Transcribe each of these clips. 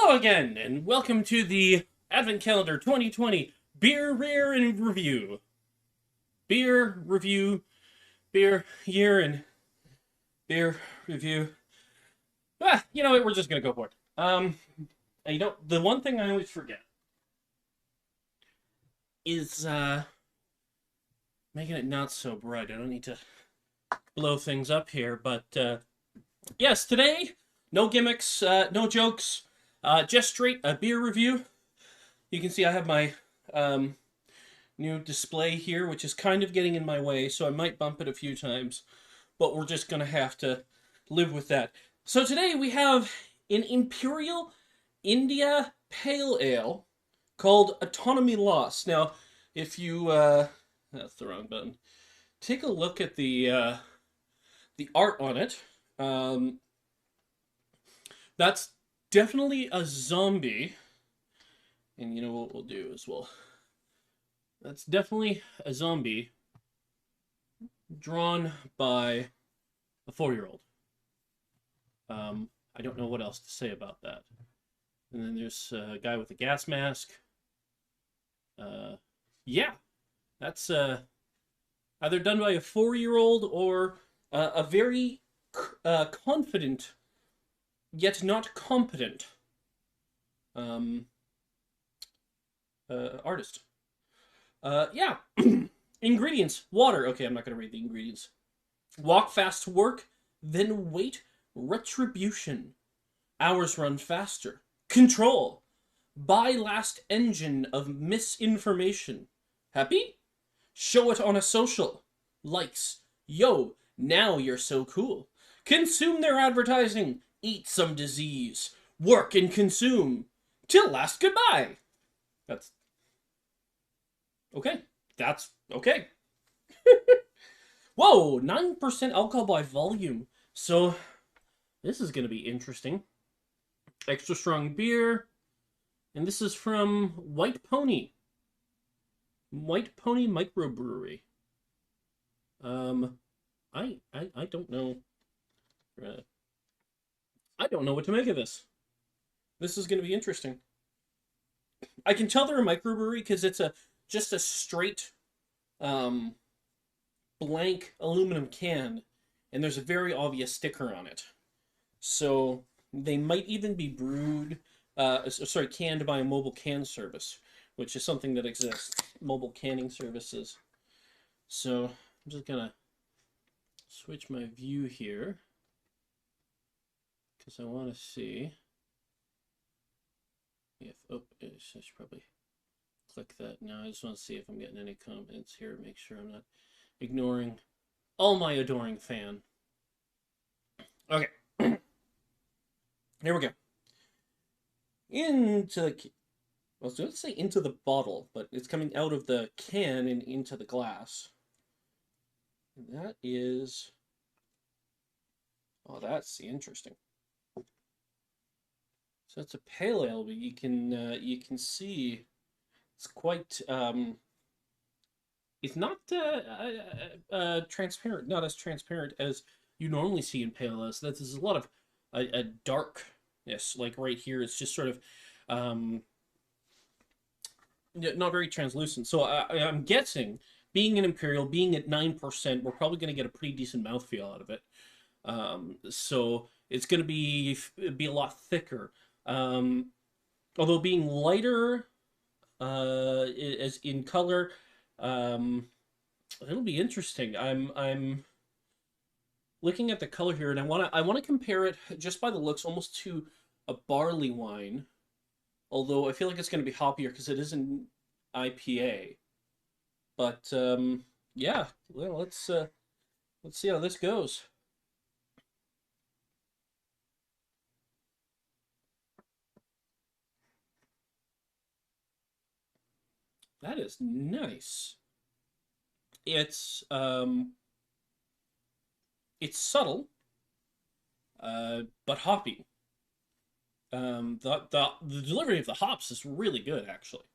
Hello again, and welcome to the Advent Calendar 2020 Beer Rare and Review. Beer review, beer year, and beer review. You know what? We're just gonna go for it. The one thing I always forget is making it not so bright. I don't need to blow things up here, but yes, today no gimmicks, no jokes, just straight a beer review. You can see I have my new display here, which is kind of getting in my way, so I might bump it a few times, but we're just going to have to live with that. So today we have an Imperial India Pale Ale called Autonomy Lost. Now, if you, that's the wrong button. Take a look at the art on it. That's definitely a zombie. And you know what we'll do is that's definitely a zombie drawn by a 4-year-old. I don't know what else to say about that. And then there's a guy with a gas mask. Yeah, that's either done by a 4-year-old or a very confident yet not competent artist. Yeah. Ingredients. Water. Okay, I'm not going to read the ingredients. Walk fast to work, then wait. Retribution. Hours run faster. Control. Buy last engine of misinformation. Happy? Show it on a social. Likes. Yo, now you're so cool. Consume their advertising. Eat some disease. Work and consume. Till last goodbye. That's okay. That's okay. Whoa, 9% alcohol by volume. So, this is going to be interesting. Extra strong beer. And this is from White Pony. White Pony Microbrewery. I don't know. I don't know what to make of this. This is going to be interesting. I can tell they're a microbrewery because it's just a straight blank aluminum can, and there's a very obvious sticker on it. So they might even be canned by a mobile can service, which is something that exists, mobile canning services. So I'm just gonna switch my view here because I want to see if, I should probably click that now. I just want to see if I'm getting any comments here, make sure I'm not ignoring all my adoring fan. Okay. Here we go. I was going to say into the bottle, but it's coming out of the can and into the glass. And that is... Oh, that's interesting. So it's a pale ale, but you can see it's quite it's not transparent, not as transparent as you normally see in pale ales. There's a lot of a darkness, like right here. It's just sort of not very translucent. So I'm guessing, being an Imperial, being at 9%, we're probably going to get a pretty decent mouthfeel out of it. So it's going to be a lot thicker. Although being lighter as in color, it'll be interesting. I'm looking at the color here, and I want to compare it just by the looks almost to a barley wine. Although I feel like it's going to be hoppier because it is an IPA. But yeah, well, let's see how this goes. That is nice. It's subtle, but hoppy. The delivery of the hops is really good, actually.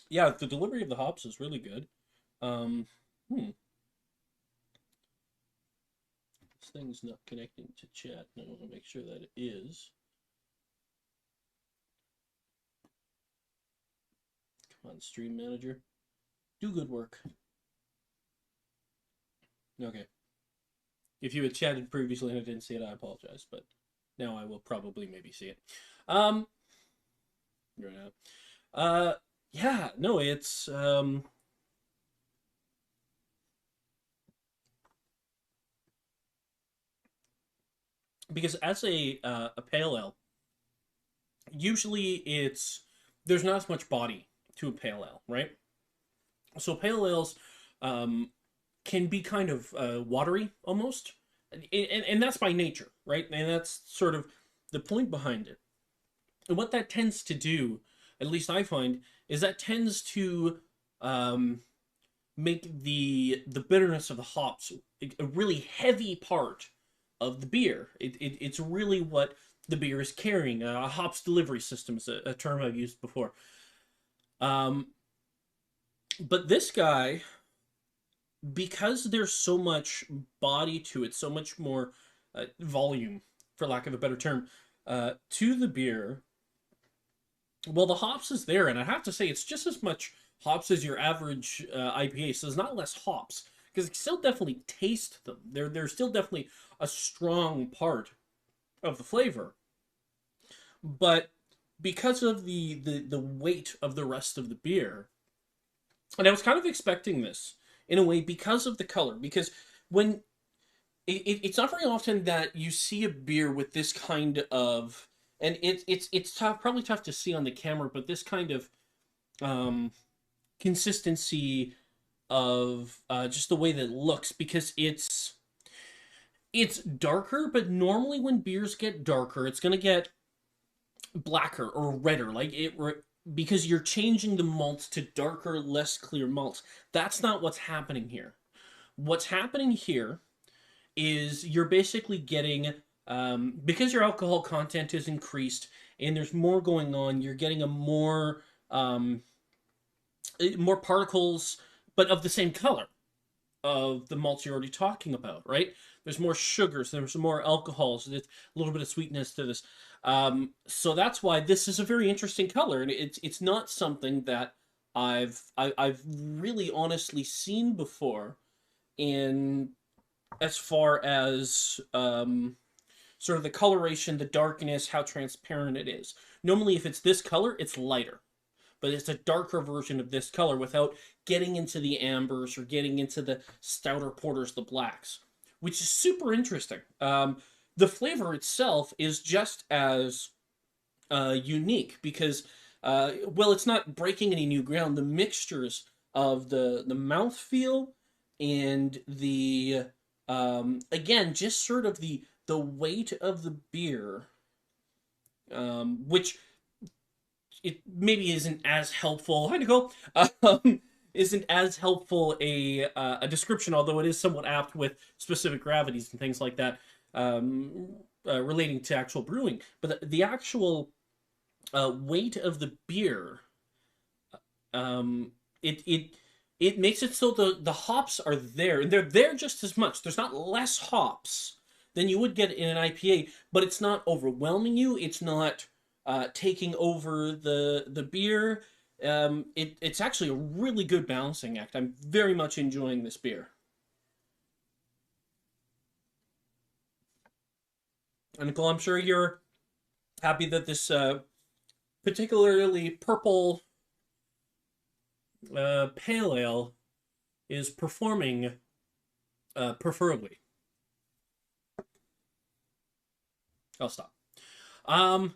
Yeah, the delivery of the hops is really good. Um, hmm. thing's not connecting to chat, and I want to make sure that it is. Come on, Stream Manager. Do good work. Okay. If you had chatted previously and I didn't see it, I apologize, but now I will probably maybe see it. Right now. Yeah, no, it's because as a pale ale, usually there's not as much body to a pale ale, right? So pale ales can be kind of watery almost, and that's by nature, right? And that's sort of the point behind it. And what that tends to do, at least I find, is that tends to make the bitterness of the hops a really heavy part of the beer. It's really what the beer is carrying. A hops delivery system is a term I've used before. But this guy, because there's so much body to it, so much more volume, for lack of a better term, to the beer. Well, the hops is there, and I have to say it's just as much hops as your average IPA, so there's not less hops because you still definitely taste them. They're still definitely a strong part of the flavor, but because of the weight of the rest of the beer, and I was kind of expecting this in a way because of the color, because when it's not very often that you see a beer with this kind of, and it's tough, probably tough to see on the camera, but this kind of consistency of just the way that it looks, because it's darker, but normally when beers get darker, it's gonna get blacker or redder, like because you're changing the malts to darker, less clear malts. That's not what's happening here. What's happening here is you're basically getting, because your alcohol content is increased and there's more going on, you're getting a more particles, but of the same color of the malts you're already talking about, right? There's more sugars, there's more alcohols, there's a little bit of sweetness to this. So that's why this is a very interesting color, and it's not something that I've really honestly seen before in as far as sort of the coloration, the darkness, how transparent it is. Normally, if it's this color, it's lighter, but it's a darker version of this color without getting into the ambers or getting into the stouter porters, the blacks, which is super interesting. The flavor itself is just as unique because, well, it's not breaking any new ground. The mixtures of the mouthfeel and the again, just sort of the weight of the beer, which it maybe isn't as helpful. Hi, Nicole. Isn't as helpful a description, although it is somewhat apt with specific gravities and things like that, relating to actual brewing. But the actual weight of the beer, it makes it so the hops are there, and they're there just as much. There's not less hops than you would get in an IPA, but it's not overwhelming you. It's not taking over the beer. It's actually a really good balancing act. I'm very much enjoying this beer. And Nicole, I'm sure you're happy that this particularly purple pale ale is performing preferably. I'll stop.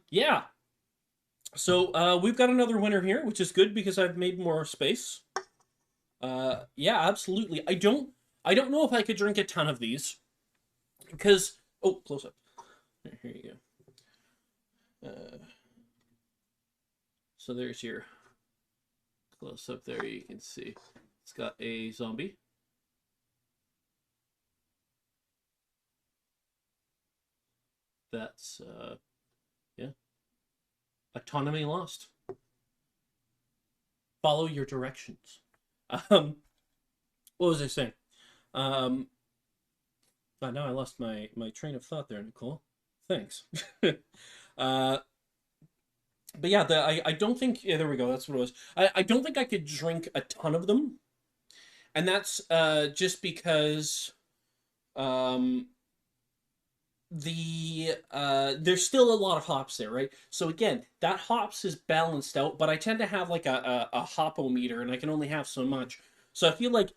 Yeah. So we've got another winner here, which is good because I've made more space. Yeah, absolutely. I don't know if I could drink a ton of these because, oh, close up. Here you go. So there's your close up there. You can see it's got a zombie. That's yeah. Autonomy lost. Follow your directions. What was I saying? Now I lost my train of thought there, Nicole. Thanks. uh, but yeah, I don't think, yeah, there we go. That's what it was. I don't think I could drink a ton of them, and that's just because um there's still a lot of hops there, right? So again, that hops is balanced out, but I tend to have like a hopometer, and I can only have so much. So I feel like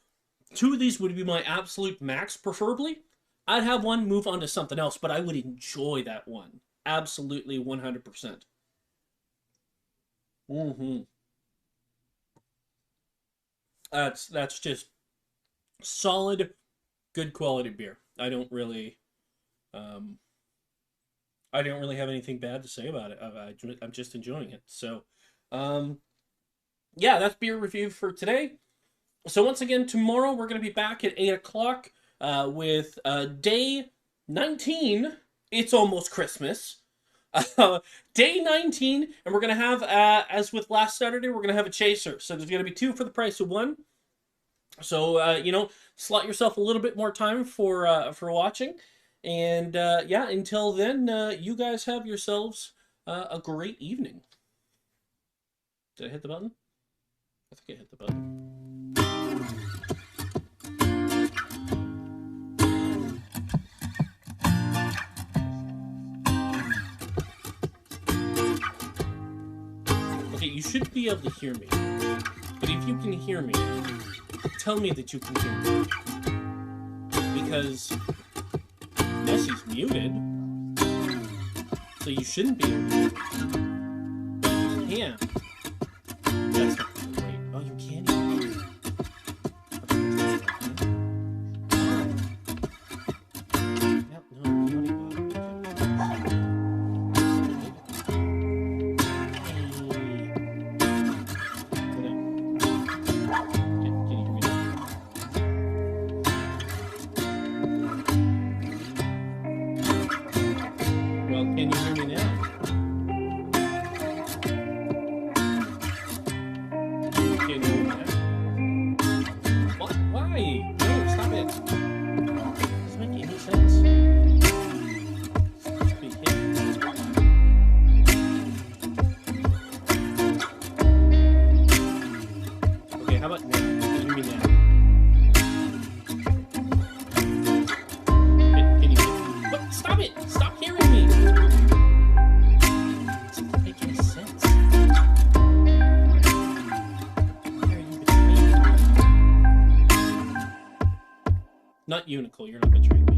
two of these would be my absolute max, preferably. I'd have one, move on to something else, but I would enjoy that one. Absolutely 100%. Mm-hmm. That's just solid, good quality beer. Um, I don't really have anything bad to say about it. I'm just enjoying it. So, um, yeah, that's beer review for today. So once again, tomorrow we're going to be back at 8 o'clock with day 19. It's almost Christmas. Day 19, and we're going to have, as with last Saturday, we're going to have a chaser. So there's going to be 2 for the price of 1. So, slot yourself a little bit more time for watching. And, yeah, until then, you guys have yourselves a great evening. Did I hit the button? I think I hit the button. Okay, you should be able to hear me. But if you can hear me, tell me that you can hear me. Because Nessie's muted, so you shouldn't be able to. Yeah. That's not great. Oh, you can't even hear me. No, you're not even. Not you, Nicole. You're not betraying me.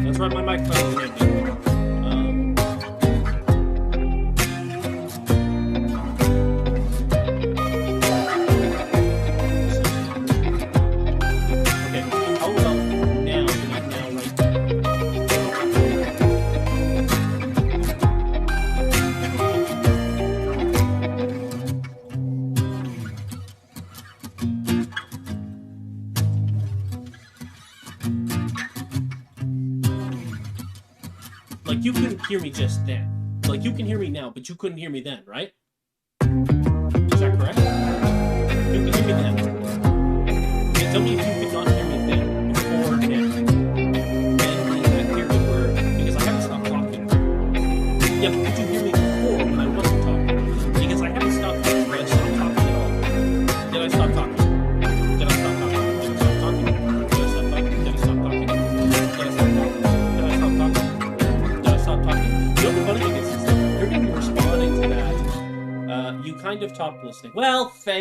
That's right, my microphone. Like, you couldn't hear me just then. Like, you can hear me now, but you couldn't hear me then, right? Is that correct? You can hear me then. Okay, tell me if you could not hear me then, before now. And in that period where, because I haven't stopped talking. Yeah, but could you hear me before when I wasn't talking? Because I haven't stopped talking. Did I stop talking at all? Did I stop talking? Did I stop talking? Did I stop talking? Did I stop talking? Did I stop talking? Did I stop talking? Did I stop talking? Stop talking. You know, the funny thing is that you're going to be responding to that. You kind of stopped listening. Well, thank